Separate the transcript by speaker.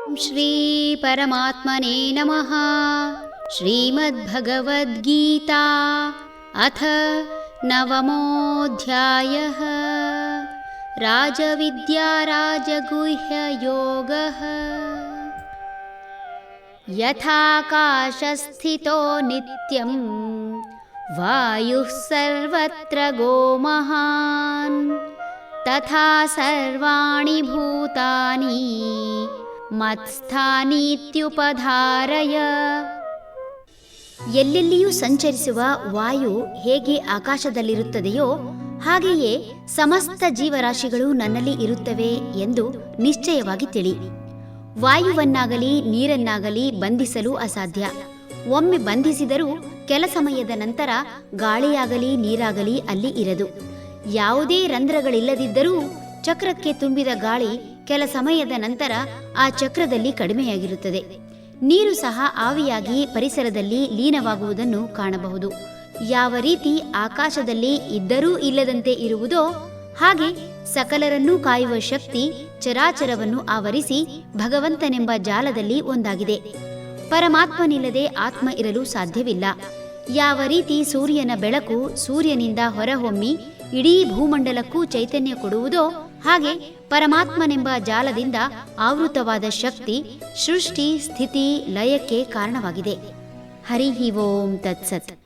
Speaker 1: ಶ್ರೀ ಪರಮಾತ್ಮನೇ ನಮಃ. ಶ್ರೀಮದ್ಭಗವದ್ಗೀತಾ ಅಥ ನವಮೋऽಧ್ಯಾಯಃ. ರಾಜವಿದ್ಯಾ ರಾಜಗುಹ್ಯಯೋಗಃ. ಯಥಾಕಾಶಸ್ಥಿತೋ ನಿತ್ಯಂ ವಾಯುಃ ಸರ್ವತ್ರ ಗೋಮಹಾನ್ ತಥಾ ಸರ್ವಾಣಿ ಭೂತಾನಿ ಮತ್ಸ್ಥಾನೀತ್ಯುಪಧಾರಯ. ಎಲ್ಲೆಲ್ಲಿಯೂ ಸಂಚರಿಸುವ ವಾಯು ಹೇಗೆ ಆಕಾಶದಲ್ಲಿರುತ್ತದೆಯೋ ಹಾಗೆಯೇ ಸಮಸ್ತ ಜೀವರಾಶಿಗಳು ನನ್ನಲ್ಲಿ ಇರುತ್ತವೆ ಎಂದು ನಿಶ್ಚಯವಾಗಿ ತಿಳಿ. ವಾಯುವನ್ನಾಗಲಿ ನೀರನ್ನಾಗಲಿ ಬಂಧಿಸಲು ಅಸಾಧ್ಯ. ಒಮ್ಮೆ ಬಂಧಿಸಿದರೂ ಕೆಲ ಸಮಯದ ನಂತರ ಗಾಳಿಯಾಗಲಿ ನೀರಾಗಲಿ ಅಲ್ಲಿ ಇರದು. ಯಾವುದೇ ರಂಧ್ರಗಳಿಲ್ಲದಿದ್ದರೂ ಚಕ್ರಕ್ಕೆ ತುಂಬಿದ ಗಾಳಿ ಕೆಲ ಸಮಯದ ನಂತರ ಆ ಚಕ್ರದಲ್ಲಿ ಕಡಿಮೆಯಾಗಿರುತ್ತದೆ. ನೀರು ಸಹ ಆವಿಯಾಗಿ ಪರಿಸರದಲ್ಲಿ ಲೀನವಾಗುವುದನ್ನು ಕಾಣಬಹುದು. ಯಾವ ರೀತಿ ಆಕಾಶದಲ್ಲಿ ಇದ್ದರೂ ಇಲ್ಲದಂತೆ ಇರುವುದೋ ಹಾಗೆ ಸಕಲರನ್ನೂ ಕಾಯುವ ಶಕ್ತಿ ಚರಾಚರವನ್ನು ಆವರಿಸಿ ಭಗವಂತನೆಂಬ ಜಾಲದಲ್ಲಿ ಒಂದಾಗಿದೆ. ಪರಮಾತ್ಮನಿಲ್ಲದೆ ಆತ್ಮ ಇರಲು ಸಾಧ್ಯವಿಲ್ಲ. ಯಾವ ರೀತಿ ಸೂರ್ಯನ ಬೆಳಕು ಸೂರ್ಯನಿಂದ ಹೊರಹೊಮ್ಮಿ ಇಡೀ ಭೂಮಂಡಲಕ್ಕೂ ಚೈತನ್ಯ ಕೊಡುವುದೋ ಹಾಗೆ ಪರಮಾತ್ಮನೆಂಬ ಜಾಲದಿಂದ ಆವೃತವಾದ ಶಕ್ತಿ ಸೃಷ್ಟಿ ಸ್ಥಿತಿ ಲಯಕ್ಕೆ ಕಾರಣವಾಗಿದೆ. ಹರಿ ಓಂ ತತ್ಸತ್.